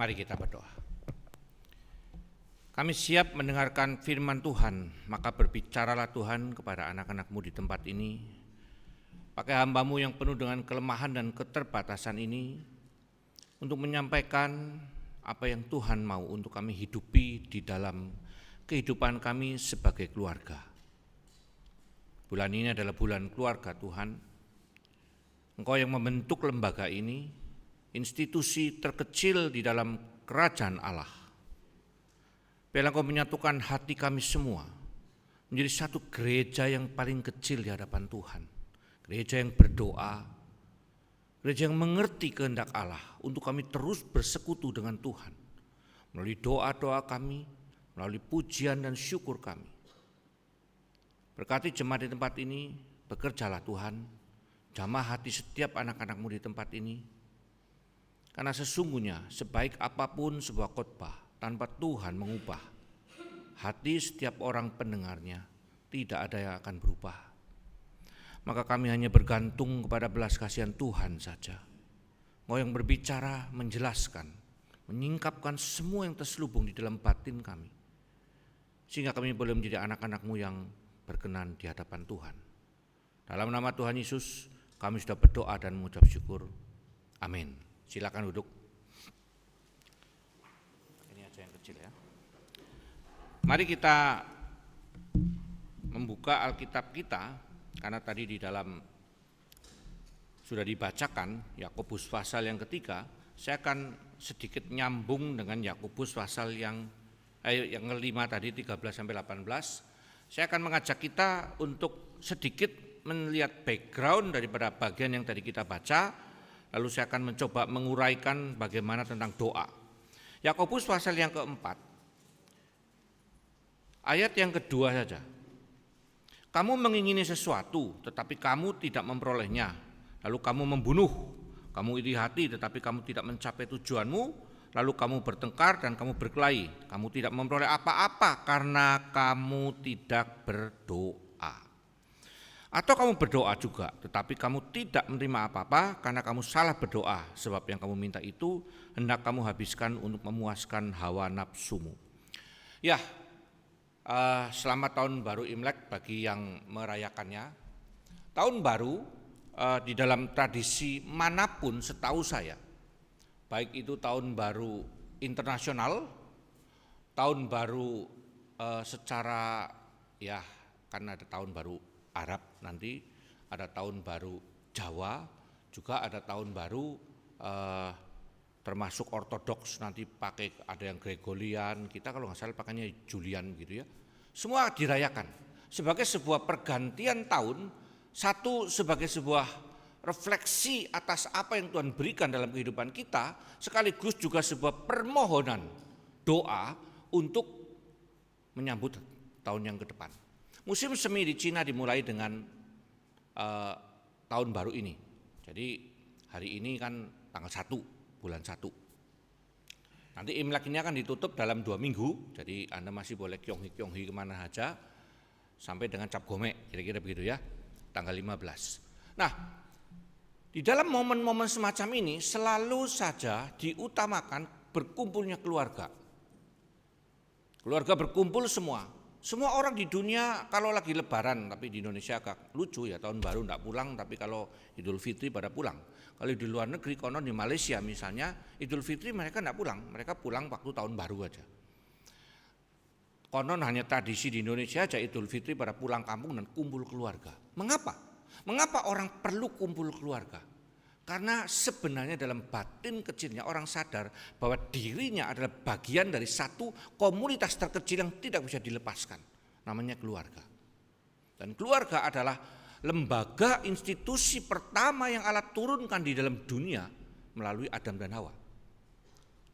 Mari kita berdoa. Kami siap mendengarkan firman Tuhan, maka berbicaralah Tuhan kepada anak-anak-Mu di tempat ini. Pakai hamba-Mu yang penuh dengan kelemahan dan keterbatasan ini untuk menyampaikan apa yang Tuhan mau untuk kami hidupi di dalam kehidupan kami sebagai keluarga. Bulan ini adalah bulan keluarga Tuhan. Engkau yang membentuk lembaga ini, institusi terkecil di dalam kerajaan Allah. Biarlah Engkau menyatukan hati kami semua menjadi satu gereja yang paling kecil di hadapan Tuhan. Gereja yang berdoa, gereja yang mengerti kehendak Allah untuk kami terus bersekutu dengan Tuhan. Melalui doa-doa kami, melalui pujian dan syukur kami. Berkati jemaat di tempat ini, bekerjalah Tuhan, jamah hati setiap anak-anak-Mu di tempat ini. Karena sesungguhnya sebaik apapun sebuah khotbah, tanpa Tuhan mengubah hati setiap orang pendengarnya, tidak ada yang akan berubah. Maka kami hanya bergantung kepada belas kasihan Tuhan saja. Engkau yang berbicara, menjelaskan, menyingkapkan semua yang terselubung di dalam batin kami, sehingga kami boleh menjadi anak-anak-Mu yang berkenan di hadapan Tuhan. Dalam nama Tuhan Yesus, kami sudah berdoa dan mengucap syukur. Amin. Silakan duduk. Ini aja yang kecil ya. Mari kita membuka Alkitab kita, karena tadi di dalam sudah dibacakan Yakobus pasal yang ketiga. Saya akan sedikit nyambung dengan Yakobus pasal yang kelima tadi 13 sampai 18. Saya akan mengajak kita untuk sedikit melihat background daripada bagian yang tadi kita baca, lalu saya akan mencoba menguraikan bagaimana tentang doa. Yakobus pasal yang keempat, ayat yang kedua saja. Kamu mengingini sesuatu, tetapi kamu tidak memperolehnya. Lalu kamu membunuh, kamu iri hati, tetapi kamu tidak mencapai tujuanmu. Lalu kamu bertengkar dan kamu berkelahi. Kamu tidak memperoleh apa-apa karena kamu tidak berdoa. Atau kamu berdoa juga, tetapi kamu tidak menerima apa-apa karena kamu salah berdoa. Sebab yang kamu minta itu hendak kamu habiskan untuk memuaskan hawa nafsumu. Ya, selamat tahun baru Imlek bagi yang merayakannya. Tahun baru di dalam tradisi manapun setahu saya, baik itu tahun baru internasional, tahun baru secara ya kan ada tahun baru Arab nanti, ada tahun baru Jawa, juga ada tahun baru termasuk Ortodoks nanti pakai ada yang Gregorian, kita kalau nggak salah pakainya Julian gitu ya. Semua dirayakan sebagai sebuah pergantian tahun, satu sebagai sebuah refleksi atas apa yang Tuhan berikan dalam kehidupan kita, sekaligus juga sebuah permohonan doa untuk menyambut tahun yang ke depan. Musim semi di Cina dimulai dengan tahun baru ini. Jadi hari ini kan tanggal 1 bulan 1. Nanti Imlek ini akan ditutup dalam 2 minggu. Jadi Anda masih boleh kyonghi kemana saja sampai dengan Cap Gome, kira-kira begitu ya, tanggal 15. Nah, di dalam momen-momen semacam ini selalu saja diutamakan berkumpulnya keluarga. Keluarga berkumpul semua. Semua orang di dunia kalau lagi lebaran, tapi di Indonesia agak lucu ya, tahun baru enggak pulang, tapi kalau Idul Fitri pada pulang. Kalau di luar negeri, konon di Malaysia misalnya, Idul Fitri mereka enggak pulang, mereka pulang waktu tahun baru aja. Konon hanya tradisi di Indonesia aja Idul Fitri pada pulang kampung dan kumpul keluarga. Mengapa? Mengapa orang perlu kumpul keluarga? Karena sebenarnya dalam batin kecilnya orang sadar bahwa dirinya adalah bagian dari satu komunitas terkecil yang tidak bisa dilepaskan, namanya keluarga. Dan keluarga adalah lembaga institusi pertama yang Allah turunkan di dalam dunia melalui Adam dan Hawa.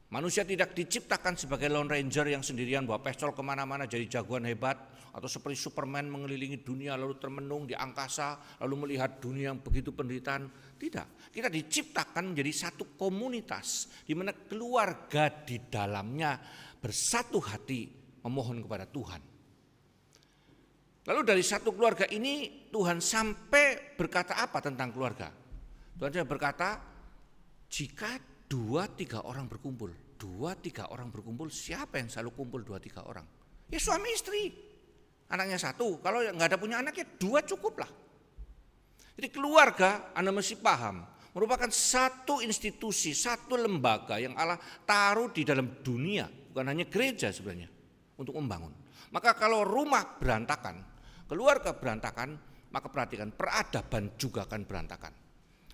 Manusia tidak diciptakan sebagai Lone Ranger yang sendirian bawa pistol kemana-mana jadi jagoan hebat, atau seperti Superman mengelilingi dunia lalu termenung di angkasa lalu melihat dunia yang begitu penderitaan. Tidak, kita diciptakan menjadi satu komunitas di mana keluarga di dalamnya bersatu hati memohon kepada Tuhan. Lalu dari satu keluarga ini Tuhan sampai berkata apa tentang keluarga? Tuhan berkata, jika 2-3 orang berkumpul. 2-3 orang berkumpul, siapa yang selalu kumpul 2-3 orang? Ya suami istri. Anaknya 1, kalau nggak ada punya anak ya 2 cukup lah. Jadi keluarga, Anda mesti paham, merupakan satu institusi, satu lembaga yang Allah taruh di dalam dunia, bukan hanya gereja sebenarnya, untuk membangun. Maka kalau rumah berantakan, keluarga berantakan, maka perhatikan, peradaban juga akan berantakan.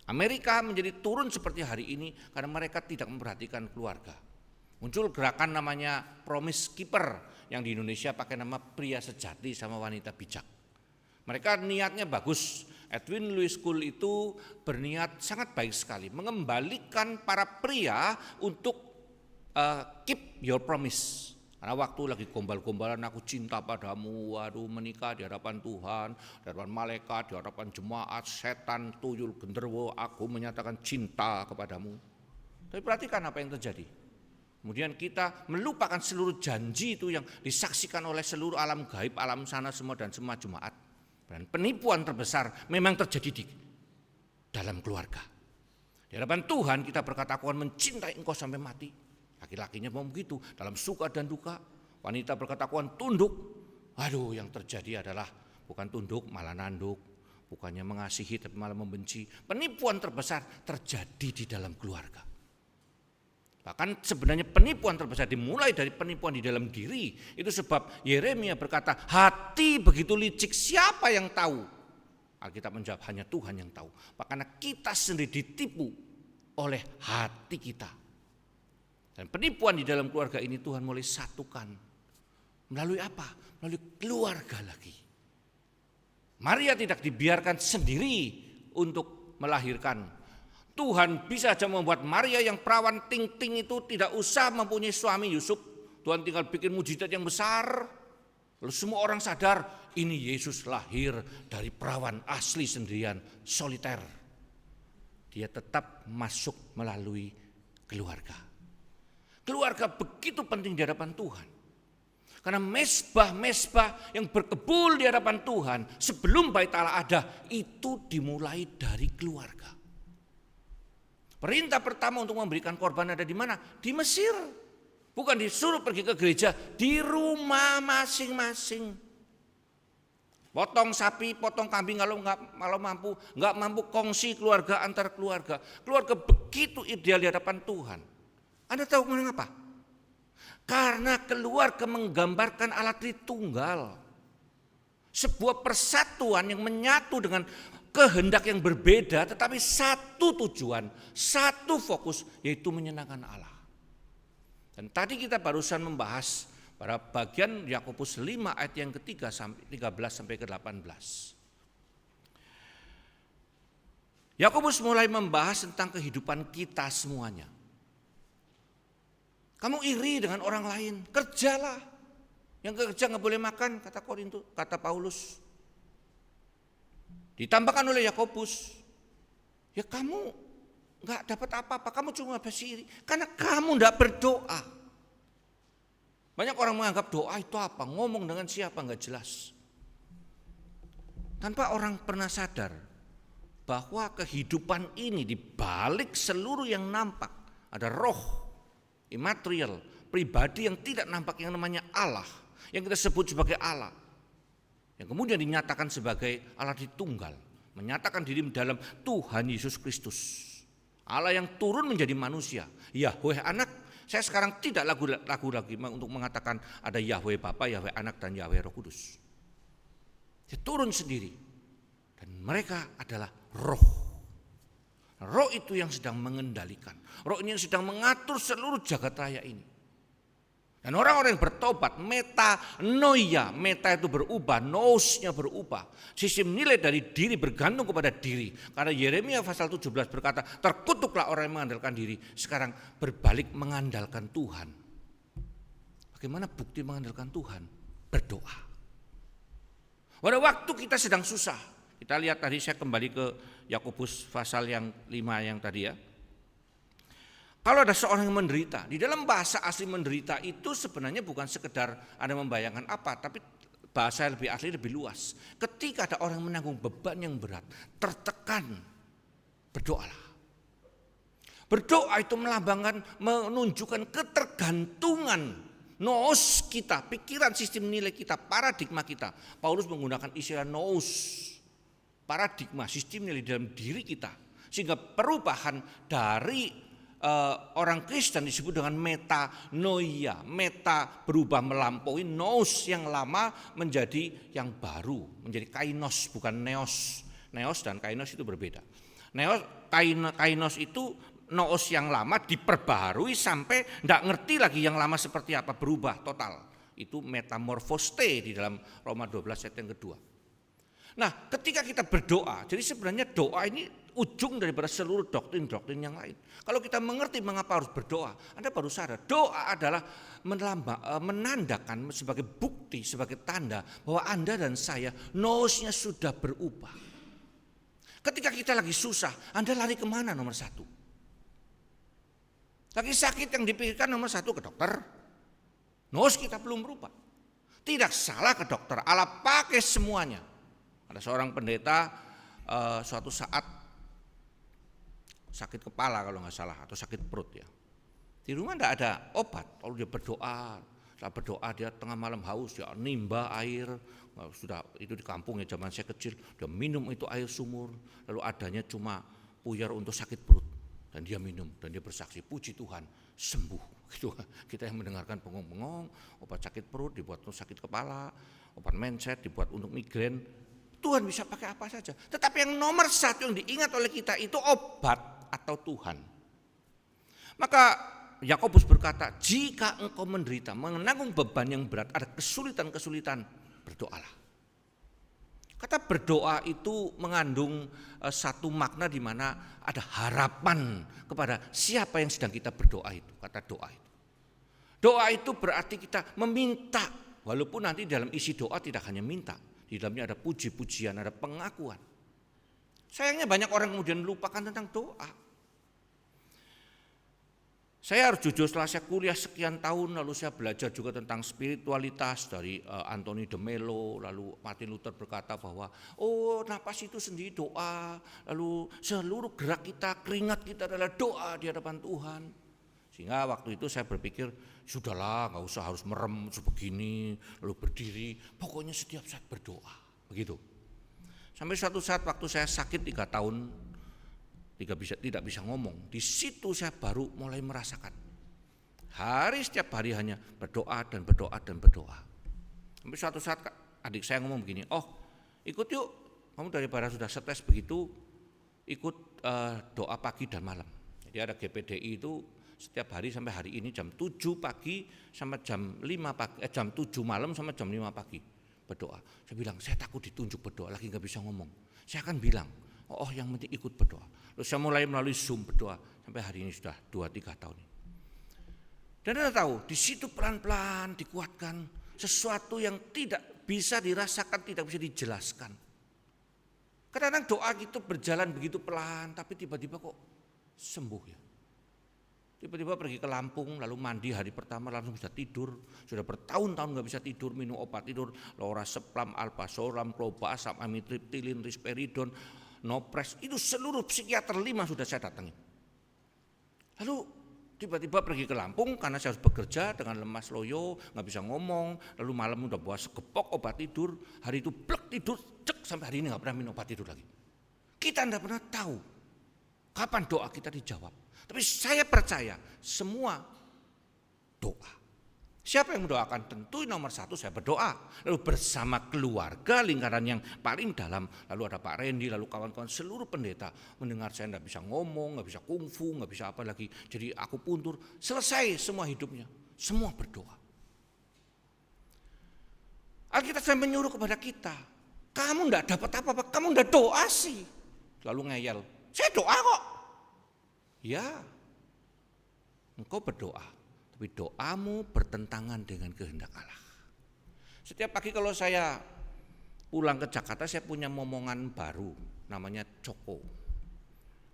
Amerika menjadi turun seperti hari ini karena mereka tidak memperhatikan keluarga. Muncul gerakan namanya Promise Keeper yang di Indonesia pakai nama pria sejati sama wanita bijak. Mereka niatnya bagus. Edwin Lewis School itu berniat sangat baik sekali mengembalikan para pria untuk keep your promise. Karena waktu lagi gombal-gombalan aku cinta padamu, waduh menikah di hadapan Tuhan, di hadapan malaikat, di hadapan jemaat, setan, tuyul, genderuwo, aku menyatakan cinta kepadamu. Tapi perhatikan apa yang terjadi. Kemudian kita melupakan seluruh janji itu yang disaksikan oleh seluruh alam gaib, alam sana semua dan semua jemaat. Dan penipuan terbesar memang terjadi di dalam keluarga. Di hadapan Tuhan kita berkata aku akan mencintai engkau sampai mati. Laki-lakinya mau begitu dalam suka dan duka. Wanita berkata aku akan tunduk. Aduh, yang terjadi adalah bukan tunduk malah nanduk. Bukannya mengasihi tapi malah membenci. Penipuan terbesar terjadi di dalam keluarga. Bahkan sebenarnya penipuan terbesar dimulai dari penipuan di dalam diri. Itu sebab Yeremia berkata, hati begitu licik, siapa yang tahu? Alkitab menjawab, hanya Tuhan yang tahu. Karena kita sendiri ditipu oleh hati kita. Dan penipuan di dalam keluarga ini Tuhan mulai satukan. Melalui apa? Melalui keluarga lagi. Maria tidak dibiarkan sendiri untuk melahirkan. Tuhan bisa saja membuat Maria yang perawan ting-ting itu tidak usah mempunyai suami Yusuf. Tuhan tinggal bikin mujizat yang besar. Lalu semua orang sadar ini Yesus lahir dari perawan asli sendirian, soliter. Dia tetap masuk melalui keluarga. Keluarga begitu penting di hadapan Tuhan. Karena mesbah-mesbah yang berkebul di hadapan Tuhan sebelum bait Allah ada, itu dimulai dari keluarga. Perintah pertama untuk memberikan korban ada di mana? Di Mesir. Bukan disuruh pergi ke gereja, di rumah masing-masing. Potong sapi, potong kambing kalau nggak mampu kongsi keluarga antar keluarga. Keluarga begitu ideal di hadapan Tuhan. Anda tahu mengapa? Karena keluarga menggambarkan Allah Tritunggal. Sebuah persatuan yang menyatu dengan kehendak yang berbeda tetapi satu tujuan, satu fokus, yaitu menyenangkan Allah. Dan tadi kita barusan membahas pada bagian Yakobus 5 ayat yang ketiga sampai 13 sampai ke 18. Yakobus mulai membahas tentang kehidupan kita semuanya. Kamu iri dengan orang lain, kerjalah. Yang kerja nggak boleh makan, kata Paulus. Ditambahkan oleh Yakobus, ya kamu nggak dapat apa-apa, kamu cuma bersiri karena kamu nggak berdoa. Banyak orang menganggap doa itu apa, ngomong dengan siapa nggak jelas. Tanpa orang pernah sadar bahwa kehidupan ini di balik seluruh yang nampak ada roh, imaterial, pribadi yang tidak nampak yang namanya Allah, yang kita sebut sebagai Allah. Yang kemudian dinyatakan sebagai Allah Tritunggal, menyatakan diri dalam Tuhan Yesus Kristus. Allah yang turun menjadi manusia. Yahweh Anak, saya sekarang tidak lagu lagi untuk mengatakan ada Yahweh Bapa, Yahweh Anak dan Yahweh Roh Kudus. Dia turun sendiri dan mereka adalah roh. Roh itu yang sedang mengendalikan. Roh ini yang sedang mengatur seluruh jagat raya ini. Dan orang-orang yang bertobat, metanoia, meta itu berubah, nousnya berubah. Sistem nilai dari diri bergantung kepada diri. Karena Yeremia pasal 17 berkata, terkutuklah orang yang mengandalkan diri. Sekarang berbalik mengandalkan Tuhan. Bagaimana bukti mengandalkan Tuhan? Berdoa. Pada waktu kita sedang susah, kita lihat tadi saya kembali ke Yakobus pasal yang 5 yang tadi ya. Kalau ada seorang yang menderita, di dalam bahasa asli menderita itu sebenarnya bukan sekedar Anda membayangkan apa, tapi bahasa yang lebih asli lebih luas. Ketika ada orang menanggung beban yang berat, tertekan, berdoalah. Berdoa itu melambangkan, menunjukkan ketergantungan nous kita, pikiran, sistem nilai kita, paradigma kita. Paulus menggunakan istilah nous, paradigma, sistem nilai dalam diri kita. Sehingga perubahan dari orang Kristen disebut dengan metanoia. Meta berubah melampaui, nous yang lama menjadi yang baru, menjadi kainos bukan neos. Neos dan kainos itu berbeda. Kainos itu nous yang lama diperbaharui sampai tidak ngerti lagi yang lama seperti apa, berubah total. Itu metamorfoste di dalam Roma 12 ayat yang kedua. Nah, ketika kita berdoa, jadi sebenarnya doa ini ujung daripada seluruh doktrin-doktrin yang lain. Kalau kita mengerti mengapa harus berdoa, Anda baru sadar doa adalah menandakan sebagai bukti, sebagai tanda bahwa Anda dan saya nousnya sudah berubah. Ketika kita lagi susah, Anda lari kemana nomor satu? Lagi sakit yang dipikirkan nomor satu ke dokter. Nous kita belum berubah. Tidak salah ke dokter, Allah pakai semuanya. Ada seorang pendeta suatu saat sakit kepala kalau nggak salah atau sakit perut ya. Di rumah tidak ada obat, lalu dia berdoa. Setelah berdoa dia tengah malam haus, dia nimba air. Sudah itu di kampung ya zaman saya kecil, dia minum itu air sumur. Lalu adanya cuma puyar untuk sakit perut dan dia minum dan dia bersaksi, puji Tuhan sembuh. Gitu. Kita yang mendengarkan bengong-bengong, obat sakit perut dibuat untuk sakit kepala, obat mindset dibuat untuk migrain. Tuhan bisa pakai apa saja. Tetapi yang nomor satu yang diingat oleh kita itu obat atau Tuhan. Maka Yakobus berkata, jika engkau menderita, menanggung beban yang berat, ada kesulitan-kesulitan, berdoalah. Kata berdoa itu mengandung satu makna di mana ada harapan kepada siapa yang sedang kita berdoa itu. Kata doa itu. Doa itu berarti kita meminta, walaupun nanti dalam isi doa tidak hanya minta. Di dalamnya ada puji-pujian, ada pengakuan. Sayangnya banyak orang kemudian melupakan tentang doa. Saya harus jujur, setelah saya kuliah sekian tahun, lalu saya belajar juga tentang spiritualitas dari Anthony de Mello, lalu Martin Luther berkata bahwa napas itu sendiri doa, lalu seluruh gerak kita, keringat kita adalah doa di hadapan Tuhan. Sehingga waktu itu saya berpikir, sudahlah nggak usah harus merem sebegini, lalu berdiri, pokoknya setiap saat berdoa, begitu. Sampai suatu saat waktu saya sakit 3 tahun, tidak bisa ngomong, di situ saya baru mulai merasakan. Setiap hari hanya berdoa dan berdoa dan berdoa. Sampai suatu saat adik saya ngomong begini, ikut yuk, kamu daripada sudah stres begitu, ikut doa pagi dan malam. Jadi ada GPDI itu setiap hari sampai hari ini jam 7 pagi sampai jam 5 pagi, jam 7 malam sampai jam 5 pagi berdoa. Saya bilang, saya takut ditunjuk berdoa, lagi nggak bisa ngomong. Saya akan bilang, yang penting ikut berdoa. Terus saya mulai melalui Zoom berdoa sampai hari ini sudah 2-3 tahun ini. Dan Anda tahu, di situ pelan-pelan dikuatkan sesuatu yang tidak bisa dirasakan, tidak bisa dijelaskan. Kadang-kadang doa gitu berjalan begitu pelan, tapi tiba-tiba kok sembuh ya. Tiba-tiba pergi ke Lampung, lalu mandi hari pertama langsung bisa tidur. Sudah bertahun-tahun nggak bisa tidur, minum obat tidur, lorazepam, alprazolam, clobazam, amitriptilin, risperidon, nopres. Itu seluruh psikiater 5 sudah saya datangi. Lalu tiba-tiba pergi ke Lampung karena saya harus bekerja dengan lemas loyo, nggak bisa ngomong. Lalu malam udah bawa segepok obat tidur, hari itu blek tidur, cek sampai hari ini nggak pernah minum obat tidur lagi. Kita tidak pernah tahu kapan doa kita dijawab. Tapi saya percaya semua doa. Siapa yang mendoakan? Tentu nomor satu saya berdoa. Lalu bersama keluarga, lingkaran yang paling dalam. Lalu ada Pak Randy, lalu kawan-kawan seluruh pendeta. Mendengar saya tidak bisa ngomong, nggak bisa kungfu, nggak bisa apa lagi. Jadi aku puntur, selesai semua hidupnya. Semua berdoa. Alkitab saya menyuruh kepada kita. Kamu tidak dapat apa-apa, kamu tidak doa sih. Lalu ngeyel, saya doa kok. Ya, engkau berdoa, tapi doamu bertentangan dengan kehendak Allah. Setiap pagi kalau saya pulang ke Jakarta, saya punya momongan baru, namanya Choco,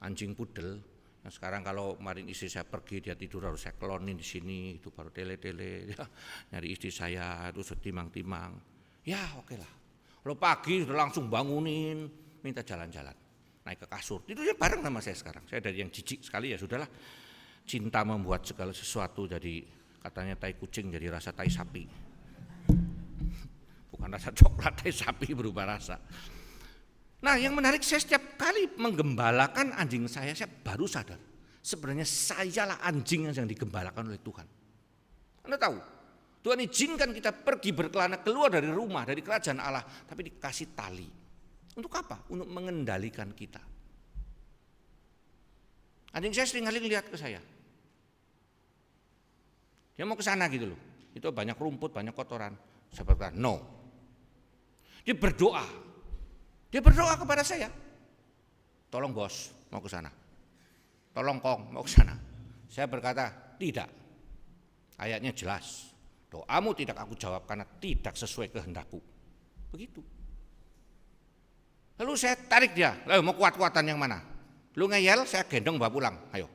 anjing pudel. Nah, sekarang kalau kemarin istri saya pergi, dia tidur harus saya klonin di sini, itu baru tele-tele, ya, nyari istri saya itu setimang-timang. Ya oke lah. Kalau pagi sudah langsung bangunin, minta jalan-jalan. naik ke kasur. Tidurnya bareng sama saya sekarang. Saya dari yang jijik sekali, ya sudahlah. Cinta membuat segala sesuatu jadi, katanya tai kucing jadi rasa tai sapi. Bukan rasa coklat, tai sapi berubah rasa. Nah, yang menarik, saya setiap kali menggembalakan anjing saya baru sadar. Sebenarnya sayalah anjing yang sedang digembalakan oleh Tuhan. Anda tahu, Tuhan izinkan kita pergi berkelana keluar dari rumah, dari kerajaan Allah, tapi dikasih tali. Untuk apa? Untuk mengendalikan kita. Anjing saya sering kali lihat ke saya. Dia mau ke sana gitu loh. Itu banyak rumput, banyak kotoran. Saya berkata, no. Dia berdoa. Dia berdoa kepada saya. Tolong bos, mau ke sana. Tolong Kong, mau ke sana. Saya berkata, tidak. Ayatnya jelas. Doamu tidak aku jawab karena tidak sesuai kehendakku. Begitu. Lalu saya tarik dia. Lalu mau kuat-kuatan yang mana? Lu ngeyel, saya gendong bawa pulang. Ayo.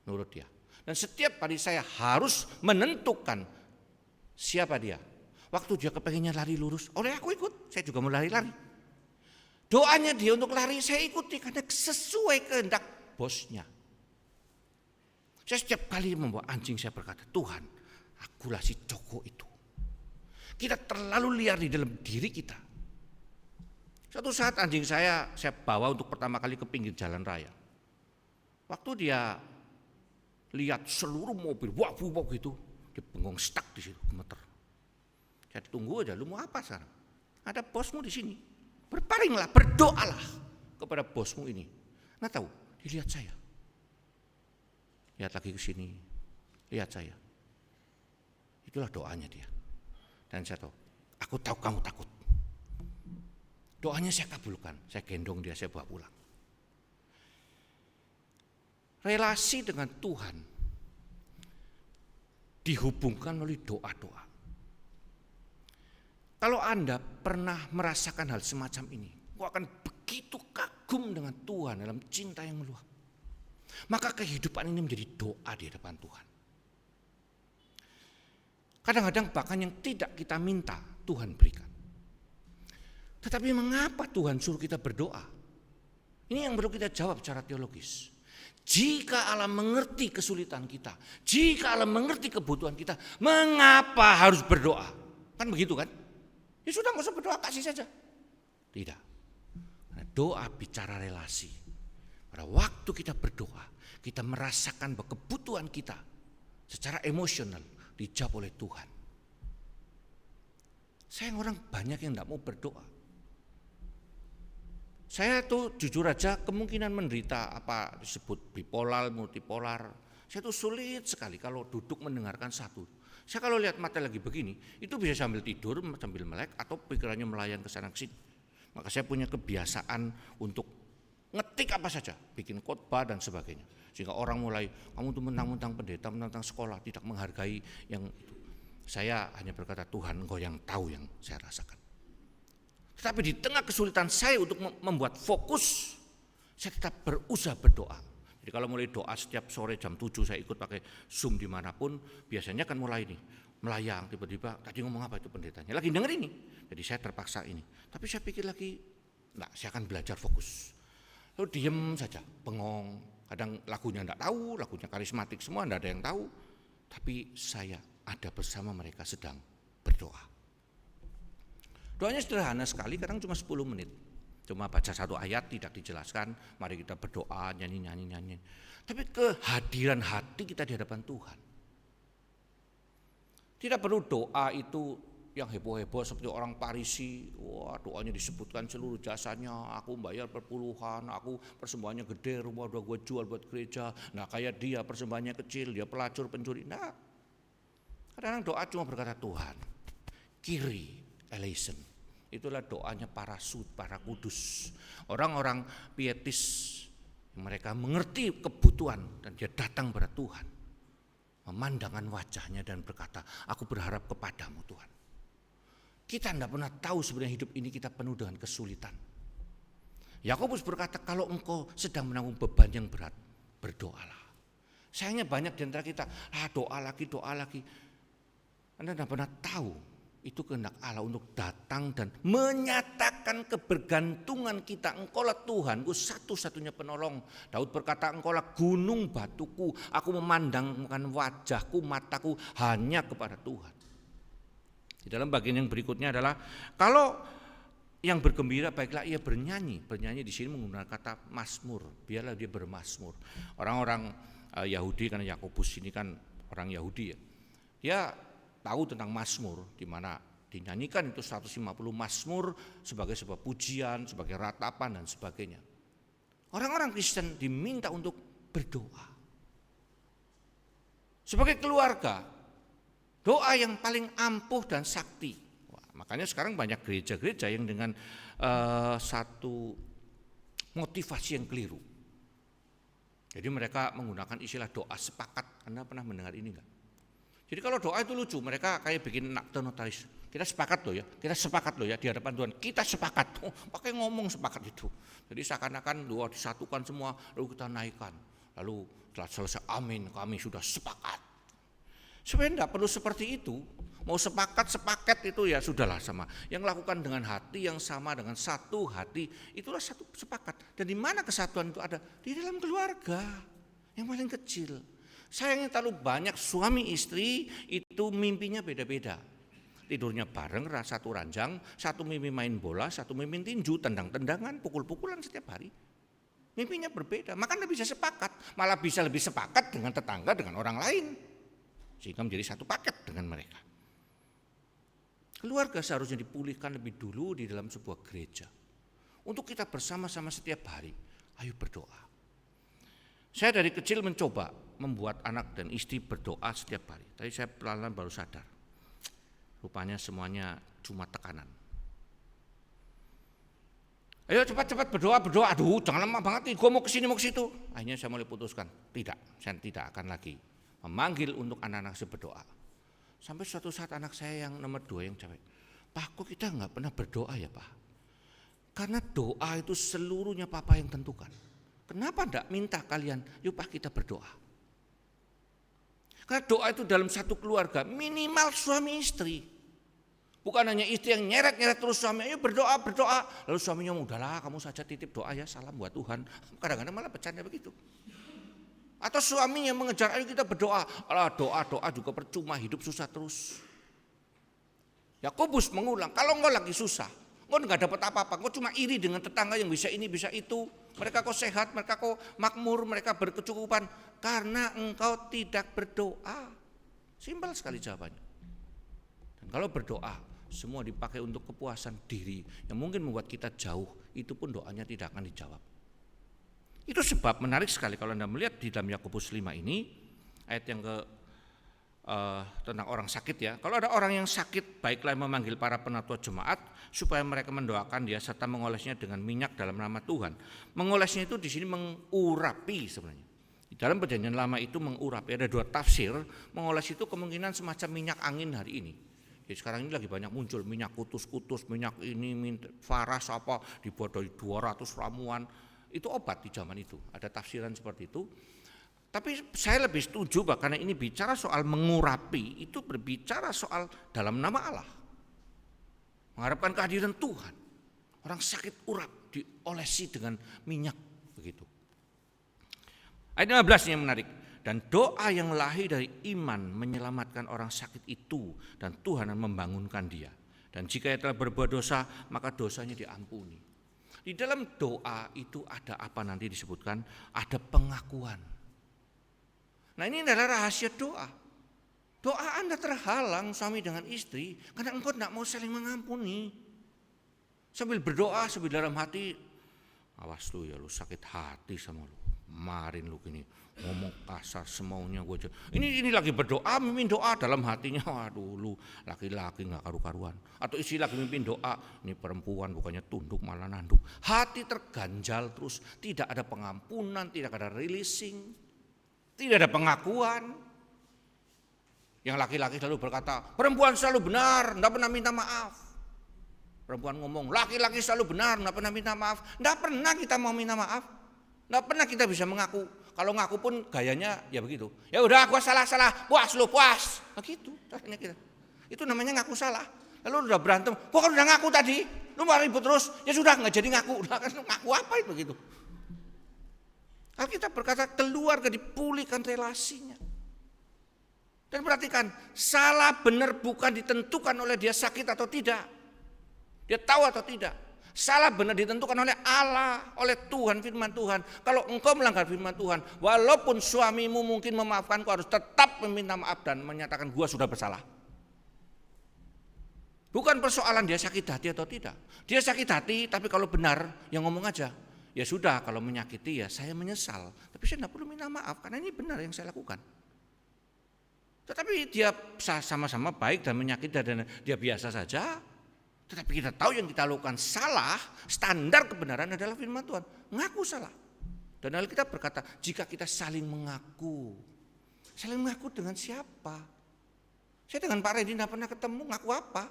Nurut dia. Dan setiap hari saya harus menentukan siapa dia. Waktu dia kepengennya lari lurus, oleh aku ikut. Saya juga mau lari-lari. Doanya dia untuk lari saya ikuti karena sesuai kehendak bosnya. Saya setiap kali membawa anjing saya berkata, Tuhan, akulah si Joko itu. Kita terlalu liar di dalam diri kita. Suatu saat anjing saya bawa untuk pertama kali ke pinggir jalan raya. Waktu dia lihat seluruh mobil, wah gitu, dia bengong stuck di situ, gemeter. Saya tunggu aja, lu mau apa sekarang? Ada bosmu di sini. Berparinglah, berdoalah kepada bosmu ini. Nah tahu, dilihat saya. Lihat lagi ke sini, lihat saya. Itulah doanya dia. Dan saya tahu, aku tahu kamu takut. Doanya saya kabulkan, saya gendong dia, saya bawa pulang. Relasi dengan Tuhan dihubungkan oleh doa-doa. Kalau Anda pernah merasakan hal semacam ini, kau akan begitu kagum dengan Tuhan dalam cinta yang meluap. Maka kehidupan ini menjadi doa di hadapan Tuhan. Kadang-kadang bahkan yang tidak kita minta, Tuhan berikan. Tetapi mengapa Tuhan suruh kita berdoa? Ini yang perlu kita jawab secara teologis. Jika Allah mengerti kesulitan kita, jika Allah mengerti kebutuhan kita, mengapa harus berdoa? Kan begitu kan? Ya sudah, nggak usah berdoa, kasih saja. Tidak. Karena doa bicara relasi. Pada waktu kita berdoa, kita merasakan bahwa kebutuhan kita secara emosional dijawab oleh Tuhan. Sayang orang banyak yang tidak mau berdoa. Saya tuh jujur aja kemungkinan menderita apa disebut bipolar, multipolar. Saya tuh sulit sekali kalau duduk mendengarkan satu. Saya kalau lihat mata lagi begini, itu bisa sambil tidur, sambil melek, atau pikirannya melayang ke sana ke sini. Maka saya punya kebiasaan untuk ngetik apa saja, bikin khotbah dan sebagainya. Sehingga orang mulai, kamu tuh mentang-mentang pendeta, mentang-mentang sekolah, tidak menghargai yang itu. Saya hanya berkata, Tuhan engkau yang tahu yang saya rasakan. Tetapi di tengah kesulitan saya untuk membuat fokus, saya tetap berusaha berdoa. Jadi kalau mulai doa setiap sore jam 7 saya ikut pakai Zoom dimanapun, biasanya kan mulai nih, melayang tiba-tiba, tadi ngomong apa itu pendetanya, lagi denger ini. Jadi saya terpaksa ini. Tapi saya pikir lagi, enggak, saya akan belajar fokus. Lalu diem saja, bengong. Kadang lagunya enggak tahu, lagunya karismatik semua, enggak ada yang tahu. Tapi saya ada bersama mereka sedang berdoa. Doanya sederhana sekali, kadang cuma 10 menit. Cuma baca satu ayat, tidak dijelaskan, mari kita berdoa, nyanyi. Tapi kehadiran hati kita di hadapan Tuhan. Tidak perlu doa itu yang heboh-heboh seperti orang Parisi, wah doanya disebutkan seluruh jasanya, aku bayar berpuluhan, aku persembahannya gede, rumah udah gue jual buat gereja. Nah kayak dia persembahannya kecil, dia pelacur, pencuri. Nah kadang-kadang doa cuma berkata Tuhan, Kyrie eleison. Itulah doanya para kudus. Orang-orang pietis, mereka mengerti kebutuhan dan dia datang pada Tuhan. Memandangkan wajahnya dan berkata, aku berharap kepadamu Tuhan. Kita tidak pernah tahu sebenarnya hidup ini kita penuh dengan kesulitan. Yakobus berkata, kalau engkau sedang menanggung beban yang berat, berdoalah. Sayangnya banyak di antara kita, doa lagi. Anda tidak pernah tahu Itu kehendak Allah untuk datang dan menyatakan kebergantungan kita. Engkaulah Tuhanku, satu-satunya penolong. Daud berkata, Engkaulah gunung batuku, aku memandangkan wajahku, mataku hanya kepada Tuhan. Di dalam bagian yang berikutnya adalah, kalau yang bergembira baiklah ia bernyanyi. Bernyanyi di sini menggunakan kata mazmur, biarlah dia bermazmur. Orang-orang Yahudi, karena Yakobus ini kan orang Yahudi ya, dia tahu tentang mazmur, di mana dinyanyikan itu 150 mazmur sebagai sebuah pujian, sebagai ratapan dan sebagainya. Orang-orang Kristen diminta untuk berdoa. Sebagai keluarga, doa yang paling ampuh dan sakti. Wah, makanya sekarang banyak gereja-gereja yang dengan satu motivasi yang keliru. Jadi mereka menggunakan istilah doa sepakat. Anda pernah mendengar ini enggak? Jadi kalau doa itu lucu, mereka kayak bikin akte notaris. Kita sepakat loh ya, kita sepakat loh ya di hadapan Tuhan. Kita sepakat, pakai ngomong sepakat itu. Jadi seakan-akan doa disatukan semua, lalu kita naikkan. Lalu setelah selesai, amin, kami sudah sepakat. Sebenarnya tidak perlu seperti itu. Mau sepakat itu ya sudahlah sama. Yang lakukan dengan hati yang sama, dengan satu hati, itulah satu sepakat. Dan di mana kesatuan itu ada? Di dalam keluarga yang paling kecil. Sayangnya terlalu banyak suami istri itu mimpinya beda-beda. Tidurnya bareng, satu ranjang, satu mimpi main bola, satu mimpi tinju, tendang-tendangan, pukul-pukulan setiap hari. Mimpinya berbeda, maka tidak bisa sepakat. Malah bisa lebih sepakat dengan tetangga, dengan orang lain. Sehingga menjadi satu paket dengan mereka. Keluarga seharusnya dipulihkan lebih dulu di dalam sebuah gereja. Untuk kita bersama-sama setiap hari, ayo berdoa. Saya dari kecil mencoba membuat anak dan istri berdoa setiap hari. Tapi saya pelan-pelan baru sadar, rupanya semuanya cuma tekanan. Ayo cepat-cepat berdoa. Aduh jangan lama banget nih, gue mau kesini mau ke situ. Akhirnya saya mulai putuskan, saya tidak akan lagi memanggil untuk anak-anak saya berdoa. Sampai suatu saat anak saya yang nomor 2 yang cewek, Pak kok kita nggak pernah berdoa ya Pak? Karena doa itu seluruhnya Papa yang tentukan. Kenapa enggak minta kalian, yuk Pak kita berdoa. Karena doa itu dalam satu keluarga minimal suami istri. Bukan hanya istri yang nyeret-nyeret terus suami, ayo berdoa. Lalu suaminya udahlah kamu saja titip doa ya, salam buat Tuhan. Kadang-kadang malah bercanda begitu. Atau suaminya mengejar, ayo kita berdoa. Alah doa juga percuma, hidup susah terus. Yakobus mengulang, kalau engkau lagi susah, engkau enggak dapat apa-apa, engkau cuma iri dengan tetangga yang bisa ini bisa itu. Mereka kok sehat, mereka kok makmur, mereka berkecukupan. Karena engkau tidak berdoa. Simpel sekali jawabannya. Dan kalau berdoa, semua dipakai untuk kepuasan diri yang mungkin membuat kita jauh, itu pun doanya tidak akan dijawab. Itu sebab menarik sekali kalau Anda melihat di dalam Yakobus 5 ini, ayat yang tentang orang sakit ya. Kalau ada orang yang sakit, baiklah memanggil para penatua jemaat supaya mereka mendoakan dia serta mengolesnya dengan minyak dalam nama Tuhan. Mengolesnya itu di sini mengurapi sebenarnya. Di dalam perjanjian lama itu mengurapi, ada 2 tafsir. Mengoles itu kemungkinan semacam minyak angin hari ini. Jadi sekarang ini lagi banyak muncul minyak kutus-kutus, minyak ini, faras apa dibuat dari 200 ramuan. Itu obat di zaman itu. Ada tafsiran seperti itu. Tapi saya lebih setuju karena ini bicara soal mengurapi, itu berbicara soal dalam nama Allah. Mengharapkan kehadiran Tuhan. Orang sakit urap diolesi dengan minyak begitu. Ayat 15 yang menarik. Dan doa yang lahir dari iman menyelamatkan orang sakit itu dan Tuhan akan membangunkan dia. Dan jika ia telah berbuat dosa, maka dosanya diampuni. Di dalam doa itu ada apa nanti disebutkan? Ada pengakuan. Nah ini adalah rahasia doa. Doa Anda terhalang suami dengan istri karena engkau tidak mau saling mengampuni. Sambil berdoa, sambil dalam hati, awas lu ya, lu sakit hati sama lu. Kemarin lu gini ngomong kasar semaunya gue. Ini lagi berdoa, mimpin doa dalam hatinya. Waduh lu laki-laki gak karu-karuan. Atau istri lagi mimpin doa, ini perempuan bukannya tunduk malah nanduk. Hati terganjal terus, tidak ada pengampunan, tidak ada releasing. Tidak ada pengakuan. Yang laki-laki selalu berkata, perempuan selalu benar, tidak pernah minta maaf. Perempuan ngomong, laki-laki selalu benar, tidak pernah minta maaf. Tidak pernah kita mau minta maaf. Tidak pernah kita bisa mengaku. Kalau ngaku pun gayanya ya begitu. Ya udah, gua salah, puas lu puas. Nah gitu caranya kita. Itu namanya ngaku salah. Lalu udah berantem, gua kan udah ngaku tadi, lu mau ribut terus, ya sudah nggak jadi ngaku. Udah kan ngaku apa itu gitu. Alkitab berkata keluarga dipulihkan relasinya. Dan perhatikan, salah benar bukan ditentukan oleh dia sakit atau tidak. Dia tahu atau tidak. Salah benar ditentukan oleh Allah, oleh Tuhan, firman Tuhan. Kalau engkau melanggar firman Tuhan, walaupun suamimu mungkin memaafkan, kau harus tetap meminta maaf dan menyatakan gua sudah bersalah. Bukan persoalan dia sakit hati atau tidak. Dia sakit hati, tapi kalau benar, ya ngomong aja. Ya sudah, kalau menyakiti ya saya menyesal. Tapi saya tidak perlu minta maaf, karena ini benar yang saya lakukan. Tetapi dia sama-sama baik dan menyakiti dan dia biasa saja. Tetapi kita tahu yang kita lakukan salah, standar kebenaran adalah firman Tuhan. Ngaku salah. Dan Alkitab berkata, jika kita saling mengaku. Saling mengaku dengan siapa? Saya dengan Pak Reddy tidak pernah ketemu, ngaku apa?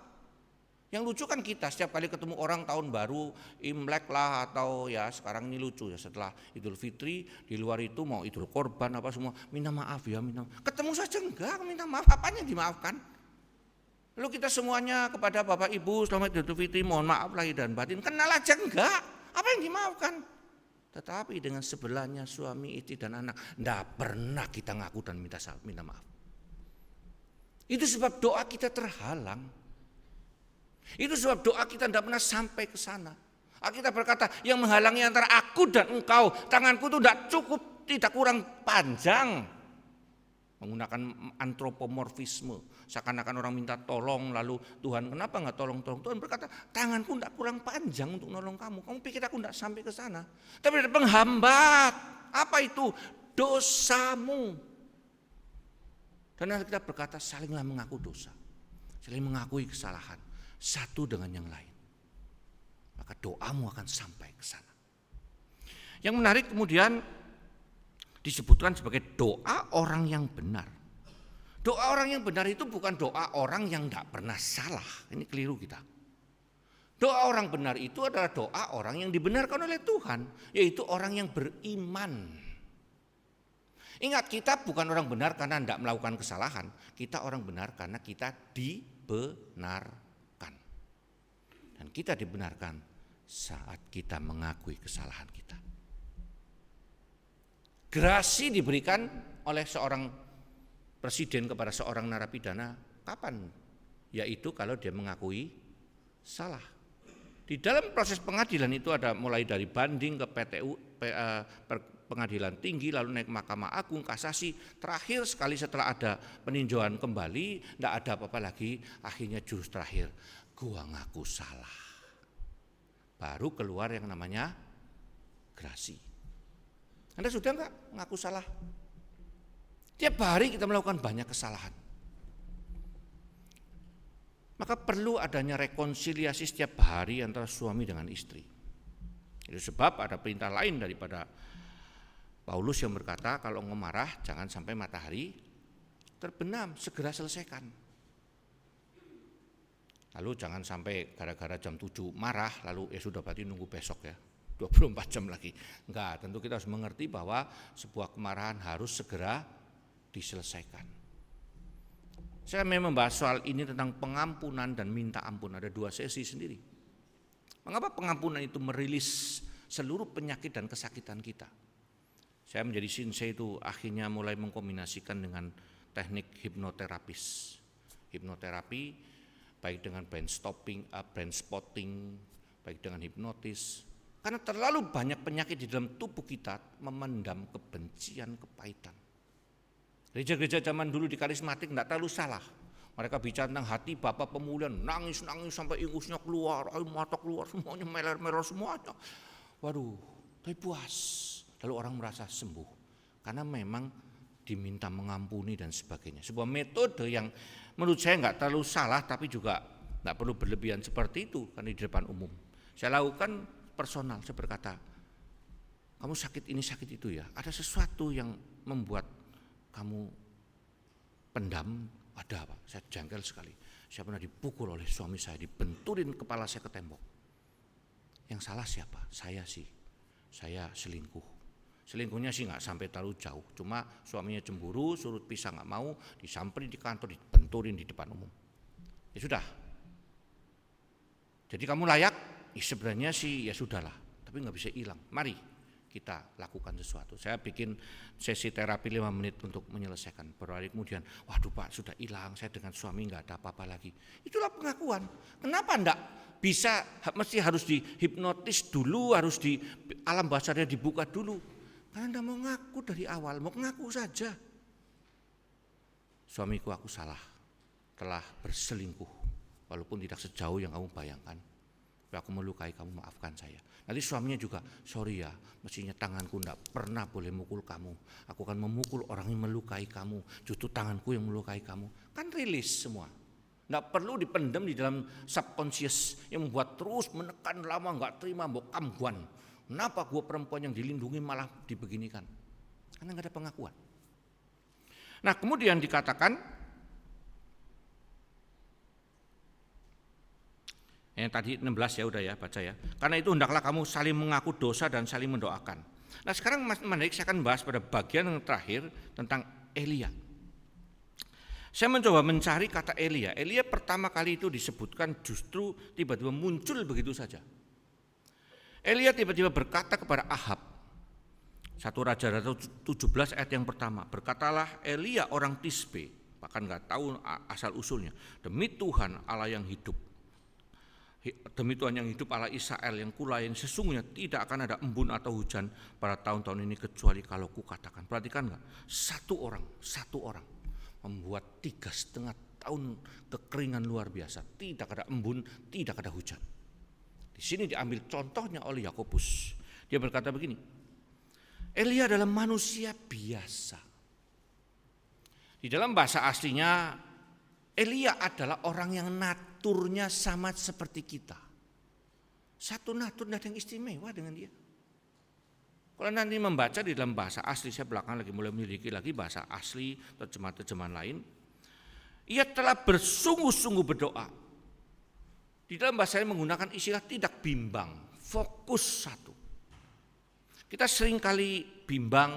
Yang lucu kan kita setiap kali ketemu orang tahun baru, Imlek lah atau ya sekarang ini lucu ya setelah Idul Fitri, di luar itu mau Idul Korban apa semua, minta maaf ya, minta maaf. Ketemu saja enggak, minta maaf, apanya yang dimaafkan? Lalu kita semuanya kepada Bapak Ibu selamat Idul Fitri, mohon maaf lahir dan batin, kenal aja enggak, apa yang dimaafkan? Tetapi dengan sebelahnya suami, istri dan anak, enggak pernah kita ngaku dan minta maaf. Itu sebab doa kita terhalang. Itu sebab doa kita tidak pernah sampai ke sana. Alkitab berkata, yang menghalangi antara aku dan engkau, tanganku itu tidak cukup, tidak kurang panjang. Menggunakan antropomorfisme, seakan-akan orang minta tolong, lalu Tuhan kenapa nggak tolong-tolong? Tuhan berkata, tanganku tidak kurang panjang untuk nolong kamu. Kamu pikir aku tidak sampai ke sana? Tapi ada penghambat. Apa itu? Dosamu. Dan Alkitab berkata, salinglah mengaku dosa, saling mengakui kesalahan satu dengan yang lain, maka doamu akan sampai ke sana. Yang menarik kemudian disebutkan sebagai doa orang yang benar. Doa orang yang benar itu bukan doa orang yang tidak pernah salah. Ini keliru kita. Doa orang benar itu adalah doa orang yang dibenarkan oleh Tuhan, yaitu orang yang beriman. Ingat, kita bukan orang benar karena tidak melakukan kesalahan. Kita orang benar karena kita dibenarkan. Dan kita dibenarkan saat kita mengakui kesalahan kita. Grasi diberikan oleh seorang presiden kepada seorang narapidana kapan? Yaitu kalau dia mengakui salah. Di dalam proses pengadilan itu ada mulai dari banding ke PTU, pengadilan tinggi, lalu naik Mahkamah Agung, kasasi. Terakhir sekali setelah ada peninjauan kembali, tidak ada apa-apa lagi. Akhirnya jurus terakhir, gua ngaku salah. Baru keluar yang namanya grasi. Anda sudah enggak ngaku salah? Tiap hari kita melakukan banyak kesalahan. Maka perlu adanya rekonsiliasi setiap hari antara suami dengan istri. Itu sebab ada perintah lain daripada Paulus yang berkata, kalau engkau marah jangan sampai matahari terbenam, segera selesaikan. Lalu jangan sampai gara-gara jam 7 marah, lalu sudah berarti nunggu besok ya, 24 jam lagi. Enggak, tentu kita harus mengerti bahwa sebuah kemarahan harus segera diselesaikan. Saya memang membahas soal ini tentang pengampunan dan minta ampun, ada 2 sesi sendiri. Mengapa pengampunan itu merilis seluruh penyakit dan kesakitan kita? Saya menjadi sinsei itu akhirnya mulai mengkombinasikan dengan teknik hipnoterapis. Hipnoterapi baik dengan brain spotting, baik dengan hipnotis. Karena terlalu banyak penyakit di dalam tubuh kita memendam kebencian, kepahitan. Gereja-gereja zaman dulu di karismatik tidak terlalu salah. Mereka bicara tentang hati Bapa pemulihan, nangis sampai ingusnya keluar, air mata keluar, semuanya merah semuanya. Waduh, tapi puas. Lalu orang merasa sembuh. Karena memang diminta mengampuni dan sebagainya. Sebuah metode yang menurut saya nggak terlalu salah, tapi juga nggak perlu berlebihan seperti itu karena di depan umum. Saya lakukan personal, saya berkata, kamu sakit ini sakit itu ya. Ada sesuatu yang membuat kamu pendam, ada apa? Saya jengkel sekali. Saya pernah dipukul oleh suami saya, dibenturin kepala saya ke tembok. Yang salah siapa? Saya sih. Saya selingkuh. Selingkuhnya sih nggak sampai terlalu jauh. Cuma suaminya cemburu, surut pisah nggak mau, disamperin di kantor, dibenturin di depan umum. Ya sudah, Jadi kamu layak, ya sebenarnya sih ya sudahlah, tapi nggak bisa hilang. Mari kita lakukan sesuatu. Saya bikin sesi terapi 5 menit untuk menyelesaikan. Beberapa hari kemudian, waduh Pak, sudah hilang, saya dengan suami nggak ada apa-apa lagi. Itulah pengakuan. Kenapa enggak bisa, mesti harus dihipnotis dulu, harus di alam bawah sadarnya dibuka dulu. Karena enggak mau ngaku dari awal, mau ngaku saja. Suamiku, aku salah, telah berselingkuh, walaupun tidak sejauh yang kamu bayangkan. Tapi aku melukai kamu, maafkan saya. Nanti suaminya juga, sorry ya, mestinya tanganku tidak pernah boleh mukul kamu. Aku akan memukul orang yang melukai kamu, justru tanganku yang melukai kamu. Kan rilis semua. Tidak perlu dipendam di dalam subconscious yang membuat terus menekan lama, nggak terima, mau kambuan. Kenapa gue perempuan yang dilindungi malah dibeginikan? Karena nggak ada pengakuan. Nah kemudian dikatakan, yang tadi 16 ya udah ya baca ya. Karena itu hendaklah kamu saling mengaku dosa dan saling mendoakan. Nah sekarang menarik, saya akan bahas pada bagian yang terakhir tentang Elia. Saya mencoba mencari kata Elia. Elia pertama kali itu disebutkan justru tiba-tiba muncul begitu saja. Elia tiba-tiba berkata kepada Ahab, 1 Raja-Raja 17 ayat yang pertama, berkatalah Elia orang Tisbe, bahkan nggak tahu asal usulnya, demi Tuhan Allah yang hidup, demi Tuhan yang hidup Allah Israel yang kulayan, sesungguhnya tidak akan ada embun atau hujan pada tahun-tahun ini kecuali kalau kukatakan. Perhatikan nggak? Satu orang membuat 3,5 tahun kekeringan luar biasa, tidak ada embun, tidak ada hujan. Di sini diambil contohnya oleh Yakobus. Dia berkata begini, Elia adalah manusia biasa. Di dalam bahasa aslinya, Elia adalah orang yang naturnya sama seperti kita. Satu natur, tidak ada yang istimewa dengan dia. Kalau nanti membaca di dalam bahasa asli, saya belakangan lagi mulai memiliki lagi bahasa asli, terjemahan-terjemahan lain. Ia telah bersungguh-sungguh berdoa. Di dalam bahasa ini menggunakan istilah tidak bimbang, fokus satu. Kita seringkali bimbang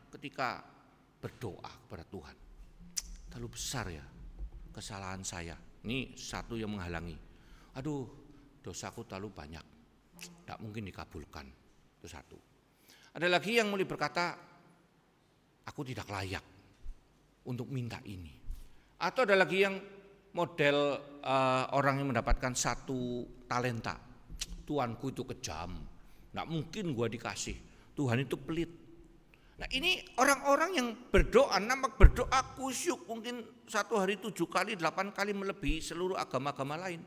ketika berdoa kepada Tuhan. Terlalu besar ya kesalahan saya. Ini satu yang menghalangi. Aduh, dosaku terlalu banyak. Tidak mungkin dikabulkan. Itu satu. Ada lagi yang mulai berkata, aku tidak layak untuk minta ini. Atau ada lagi yang model orang yang mendapatkan 1 talenta. Tuanku itu kejam. Tidak mungkin gua dikasih. Tuhan itu pelit. Nah ini orang-orang yang berdoa, nampak berdoa kusyuk, mungkin 1 hari 7 kali, 8 kali melebihi seluruh agama-agama lain.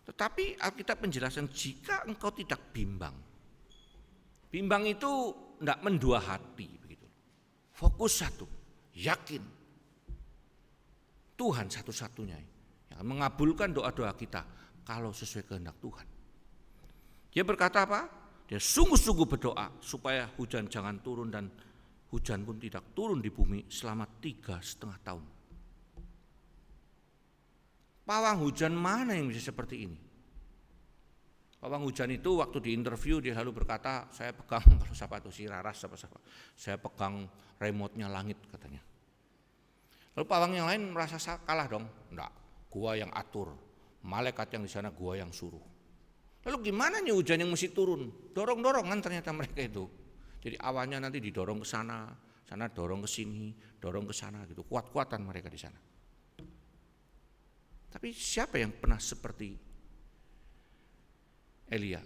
Tetapi Alkitab penjelasan, jika engkau tidak bimbang. Bimbang itu tidak mendua hati. Begitu. Fokus satu, yakin. Tuhan satu-satunya yang mengabulkan doa-doa kita kalau sesuai kehendak Tuhan. Dia berkata apa? Dia sungguh-sungguh berdoa supaya hujan jangan turun dan hujan pun tidak turun di bumi selama 3,5 tahun. Pawang hujan mana yang bisa seperti ini? Pawang hujan itu waktu di interview dia lalu berkata, saya pegang, kalau siapa itu si Raras, siapa, saya pegang remote-nya langit katanya. Lalu pawang yang lain merasa kalah dong, enggak, gua yang atur, malaikat yang di sana gua yang suruh. Lalu gimana nih hujan yang mesti turun? Dorong-dorongan ternyata mereka itu. Jadi awannya nanti didorong ke sana, sana dorong ke sini, dorong ke sana gitu. Kuat-kuatan mereka di sana. Tapi siapa yang pernah seperti Elia?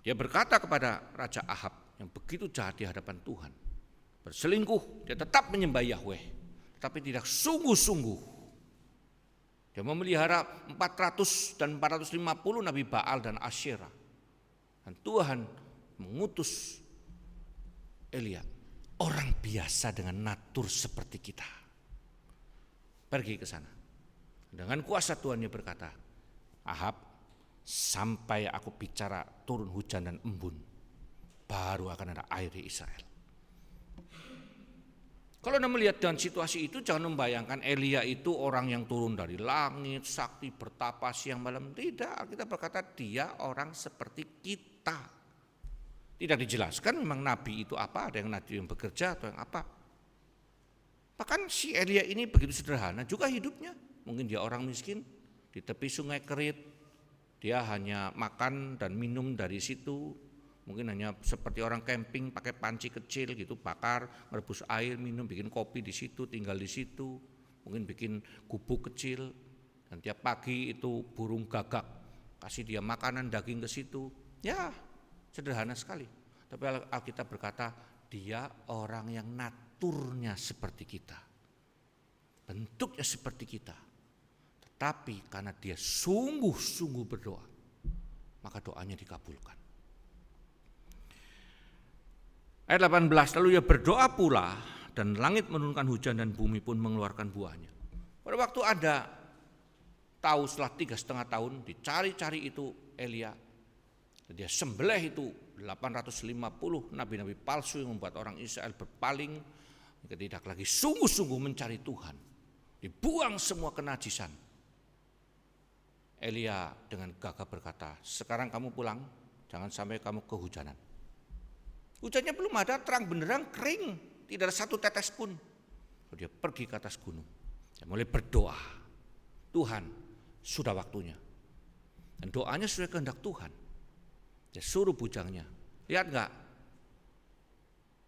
Dia berkata kepada Raja Ahab yang begitu jahat di hadapan Tuhan. Berselingkuh, dia tetap menyembah Yahweh. Tapi tidak sungguh-sungguh. Dia memelihara 400 dan 450 Nabi Baal dan Asyera. Dan Tuhan mengutus Elia, orang biasa dengan natur seperti kita. Pergi ke sana. Dengan kuasa Tuhan dia berkata, Ahab, sampai aku bicara turun hujan dan embun, baru akan ada air di Israel. Kalau Anda melihat dengan situasi itu, jangan membayangkan Elia itu orang yang turun dari langit, sakti, bertapa siang malam. Tidak, kita berkata dia orang seperti kita. Tidak dijelaskan memang nabi itu apa, ada yang nabi yang bekerja atau yang apa. Bahkan si Elia ini begitu sederhana juga hidupnya. Mungkin dia orang miskin, di tepi sungai Kerit, Dia hanya makan dan minum dari situ, mungkin hanya seperti orang camping pakai panci kecil gitu, bakar, merebus air, minum, bikin kopi di situ, tinggal di situ, mungkin bikin gubuk kecil, dan tiap pagi itu burung gagak kasih dia makanan daging ke situ. Ya, sederhana sekali. Tapi Alkitab berkata dia orang yang naturnya seperti kita, bentuknya seperti kita, tetapi karena dia sungguh-sungguh berdoa, maka doanya dikabulkan. Ayat 18, lalu ia berdoa pula dan langit menurunkan hujan dan bumi pun mengeluarkan buahnya. Pada waktu Anda tahu setelah 3,5 tahun dicari-cari itu Elia, dia sembelih itu 850 nabi-nabi palsu yang membuat orang Israel berpaling, tidak lagi sungguh-sungguh mencari Tuhan, dibuang semua kenajisan. Elia dengan gagah berkata, sekarang kamu pulang, jangan sampai kamu kehujanan. Hujannya belum ada, terang benderang, kering, tidak ada satu tetes pun. Lalu dia pergi ke atas gunung, dia mulai berdoa, Tuhan sudah waktunya. Dan doanya sesuai kehendak Tuhan. Dia suruh bujangnya, lihat enggak?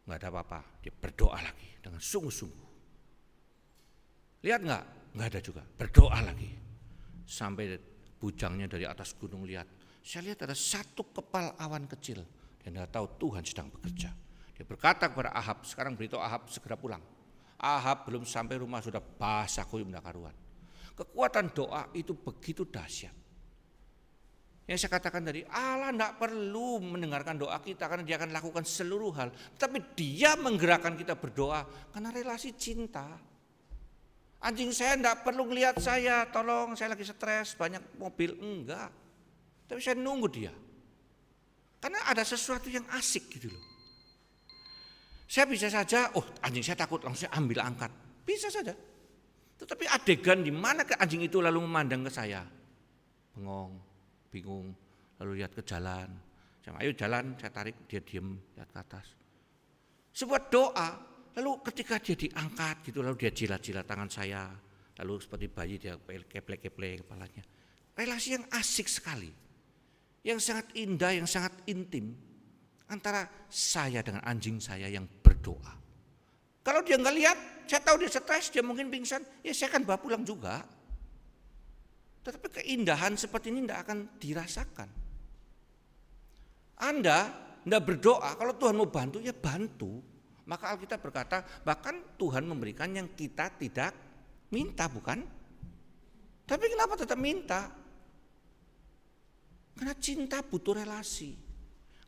Enggak ada apa-apa. Dia berdoa lagi dengan sungguh-sungguh. Lihat enggak? Enggak ada juga. Berdoa lagi. Sampai bujangnya dari atas gunung lihat. Saya lihat ada satu kepal awan kecil. Dan dia tahu Tuhan sedang bekerja. Dia berkata kepada Ahab, sekarang beritahu Ahab segera pulang. Ahab belum sampai rumah sudah basah kuyup tidak karuan. Kekuatan doa itu begitu dahsyat. Yang saya katakan tadi, Allah tidak perlu mendengarkan doa kita karena dia akan lakukan seluruh hal. Tapi dia menggerakkan kita berdoa karena relasi cinta. Anjing saya tidak perlu melihat saya, tolong saya lagi stres, banyak mobil, enggak. Tapi saya nunggu dia. Karena ada sesuatu yang asik gitu loh. Saya bisa saja, anjing saya takut, langsung saya ambil angkat. Bisa saja. Tetapi adegan di mana anjing itu lalu memandang ke saya. Bengong, bingung, lalu lihat ke jalan. Saya, ayo jalan, saya tarik, dia diem, lihat ke atas. Sebuah doa, lalu ketika dia diangkat gitu, lalu dia jilat-jilat tangan saya. Lalu seperti bayi dia keplek-keplek kepalanya. Relasi yang asik sekali. Yang sangat indah, yang sangat intim. Antara saya dengan anjing saya yang berdoa. Kalau dia nggak lihat, saya tahu dia stres, dia mungkin pingsan, ya saya akan bawa pulang juga. Tetapi keindahan seperti ini tidak akan dirasakan. Anda tidak berdoa, kalau Tuhan mau bantu, ya bantu. Maka Alkitab berkata, bahkan Tuhan memberikan yang kita tidak minta, bukan? Tapi kenapa tetap minta? Karena cinta butuh relasi.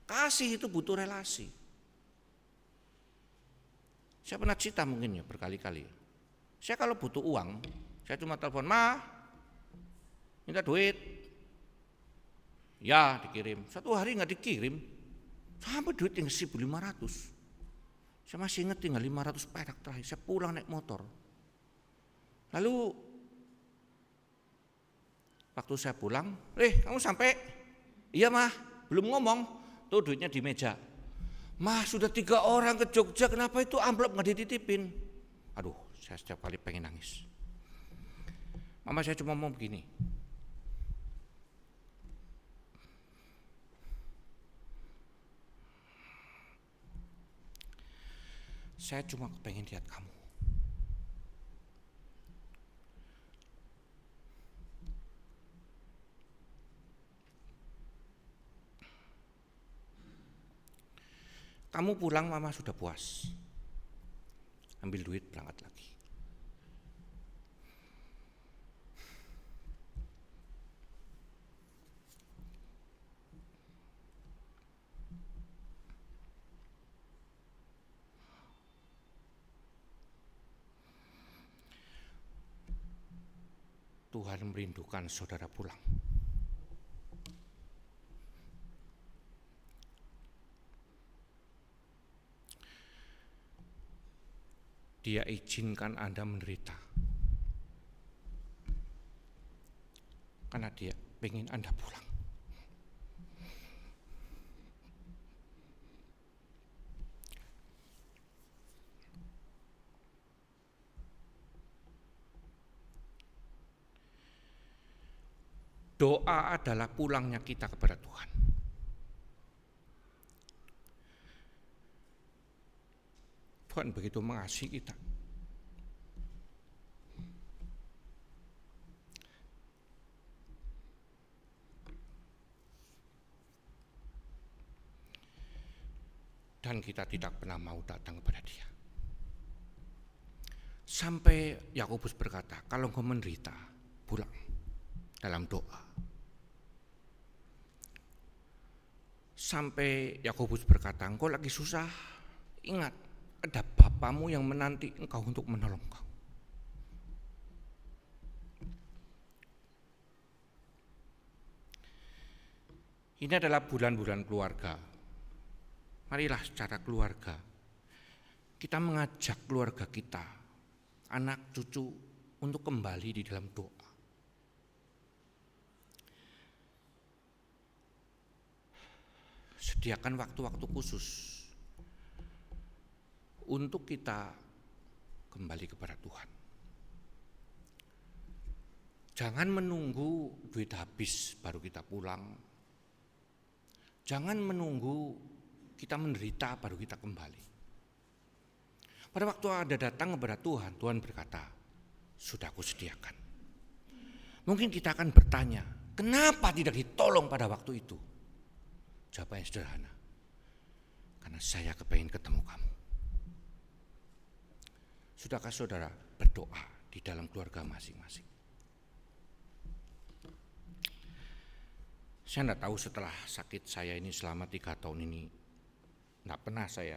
Kasih itu butuh relasi. Saya pernah cerita mungkin ya berkali-kali. Saya kalau butuh uang, saya cuma telepon, Ma, minta duit. Ya dikirim. Satu hari nggak dikirim, sampai duit tinggal 1.500. Saya masih ingat tinggal 500 perak terakhir. Saya pulang naik motor. Lalu waktu saya pulang, kamu sampai? Iya mah, belum ngomong. Tuh duitnya di meja. Mah sudah 3 orang ke Jogja, kenapa itu amplop nggak dititipin? Aduh, saya setiap kali pengen nangis. Mama saya cuma mau begini. Saya cuma pengen lihat kamu. Kamu pulang, Mama sudah puas. Ambil duit, berangkat lagi. Tuhan merindukan saudara pulang. Dia izinkan Anda menderita. Karena dia ingin Anda pulang. Doa adalah pulangnya kita kepada Tuhan. Tuhan begitu mengasihi kita. Dan kita tidak pernah mau datang kepada Dia. Sampai Yakobus berkata, kalau engkau menderita, pulang dalam doa. Sampai Yakobus berkata, engkau lagi susah, ingat ada Bapamu yang menanti engkau untuk menolong kau. Ini adalah bulan-bulan keluarga. Marilah secara keluarga kita mengajak keluarga kita, anak cucu, untuk kembali di dalam doa. Sediakan waktu-waktu khusus untuk kita kembali kepada Tuhan. Jangan menunggu duit habis baru kita pulang. Jangan menunggu kita menderita baru kita kembali. Pada waktu Anda datang kepada Tuhan, Tuhan berkata, sudah aku sediakan. Mungkin kita akan bertanya, kenapa tidak ditolong pada waktu itu? Jawabannya sederhana, karena saya kepingin ketemu kamu. Sudahkah saudara berdoa di dalam keluarga masing-masing? Saya tidak tahu setelah sakit saya ini selama 3 tahun ini, tidak pernah saya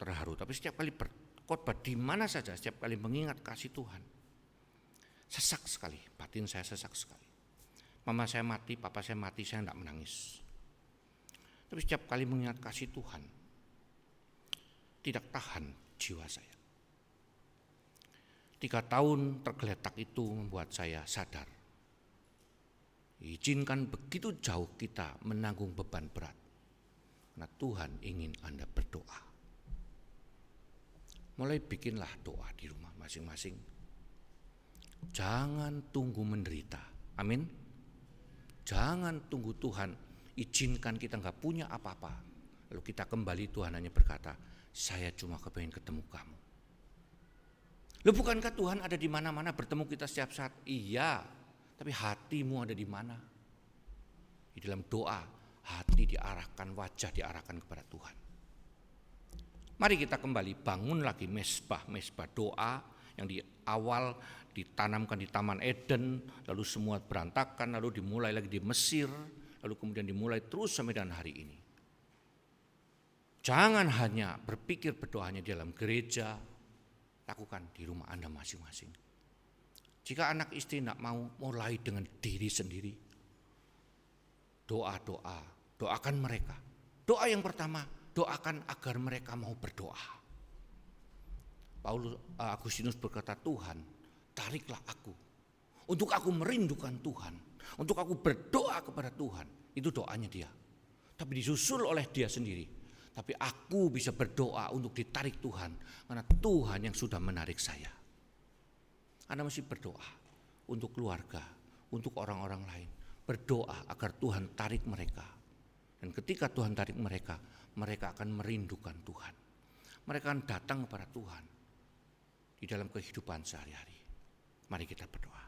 terharu. Tapi setiap kali berkhotbah di mana saja, setiap kali mengingat kasih Tuhan, sesak sekali, batin saya sesak sekali. Mama saya mati, papa saya mati, saya tidak menangis. Tapi setiap kali mengingat kasih Tuhan, tidak tahan jiwa saya. 3 tahun tergeletak itu membuat saya sadar, izinkan begitu jauh kita menanggung beban berat, karena Tuhan ingin Anda berdoa. Mulai bikinlah doa di rumah masing-masing. Jangan tunggu menderita. Amin. Jangan tunggu Tuhan izinkan kita nggak punya apa-apa, lalu kita kembali Tuhan hanya berkata, saya cuma kepengen ketemu kamu. Loh, bukankah Tuhan ada di mana-mana bertemu kita setiap saat? Iya, tapi hatimu ada di mana? Di dalam doa, hati diarahkan, wajah diarahkan kepada Tuhan. Mari kita kembali bangun lagi mesbah doa yang di awal ditanamkan di Taman Eden, lalu semua berantakan, lalu dimulai lagi di Mesir, lalu kemudian dimulai terus sampai dengan hari ini. Jangan hanya berpikir berdoanya di dalam gereja, lakukan di rumah Anda masing-masing. Jika anak istri tidak mau, mulai dengan diri sendiri. Doa-doa, doakan mereka. Doa yang pertama, doakan agar mereka mau berdoa. Agustinus berkata, Tuhan, tariklah aku. Untuk aku merindukan Tuhan. Untuk aku berdoa kepada Tuhan. Itu doanya dia. Tapi disusul oleh dia sendiri. Tapi aku bisa berdoa untuk ditarik Tuhan. Karena Tuhan yang sudah menarik saya. Anda mesti berdoa untuk keluarga, untuk orang-orang lain. Berdoa agar Tuhan tarik mereka. Dan ketika Tuhan tarik mereka, mereka akan merindukan Tuhan. Mereka akan datang kepada Tuhan di dalam kehidupan sehari-hari. Mari kita berdoa.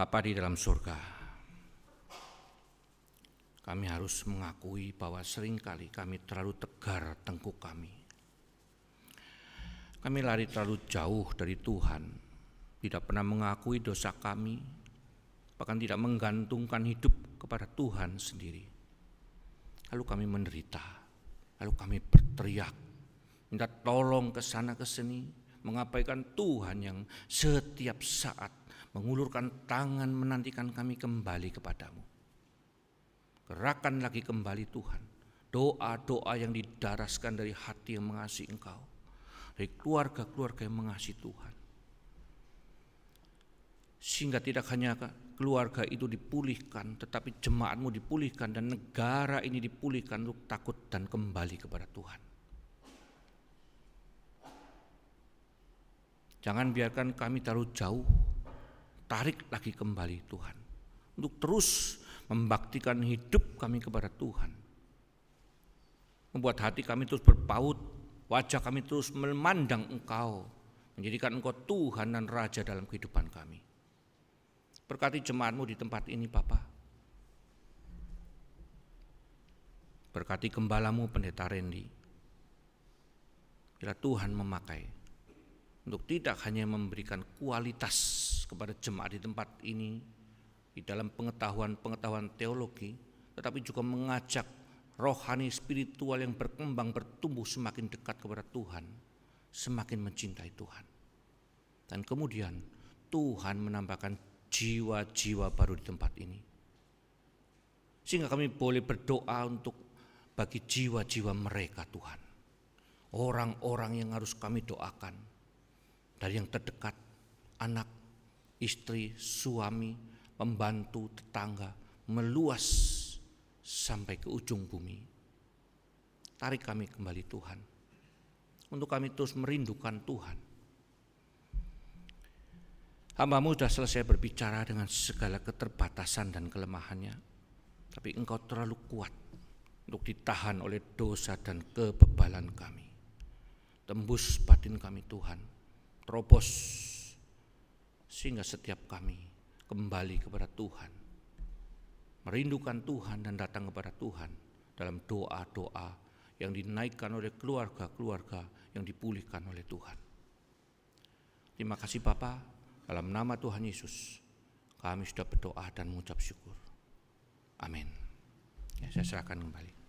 Bapa di dalam surga, kami harus mengakui bahwa seringkali kami terlalu tegar tengkuk kami. Kami lari terlalu jauh dari Tuhan, tidak pernah mengakui dosa kami, bahkan tidak menggantungkan hidup kepada Tuhan sendiri. Lalu kami menderita, lalu kami berteriak, minta tolong ke sana ke sini, mengabaikan Tuhan yang setiap saat mengulurkan tangan menantikan kami kembali kepadamu. Gerakan lagi kembali Tuhan, doa-doa yang didaraskan dari hati yang mengasihi Engkau, dari keluarga-keluarga yang mengasihi Tuhan. Sehingga tidak hanya keluarga itu dipulihkan, tetapi jemaat-Mu dipulihkan, dan negara ini dipulihkan untuk takut dan kembali kepada Tuhan. Jangan biarkan kami terlalu jauh, tarik lagi kembali Tuhan, untuk terus membaktikan hidup kami kepada Tuhan. Membuat hati kami terus berpaut, wajah kami terus memandang Engkau, menjadikan Engkau Tuhan dan Raja dalam kehidupan kami. Berkati jemaat-Mu di tempat ini Bapa. Berkati gembala-Mu Pendeta Randy. Bila Tuhan memakai untuk tidak hanya memberikan kualitas kepada jemaat di tempat ini, di dalam pengetahuan teologi, tetapi juga mengajak rohani spiritual yang berkembang, bertumbuh semakin dekat kepada Tuhan, semakin mencintai Tuhan. Dan kemudian Tuhan menambahkan jiwa-jiwa baru di tempat ini. Sehingga kami boleh berdoa untuk bagi jiwa-jiwa mereka Tuhan. Orang-orang yang harus kami doakan, dari yang terdekat, anak, istri, suami, pembantu, tetangga, meluas sampai ke ujung bumi. Tarik kami kembali Tuhan, untuk kami terus merindukan Tuhan. Hamba-Mu sudah selesai berbicara dengan segala keterbatasan dan kelemahannya, tapi Engkau terlalu kuat untuk ditahan oleh dosa dan kebebalan kami. Tembus batin kami Tuhan, terobos, sehingga setiap kami kembali kepada Tuhan, merindukan Tuhan dan datang kepada Tuhan dalam doa-doa yang dinaikkan oleh keluarga-keluarga yang dipulihkan oleh Tuhan. Terima kasih Bapa, dalam nama Tuhan Yesus kami sudah berdoa dan mengucap syukur. Amin. Ya, saya serahkan kembali.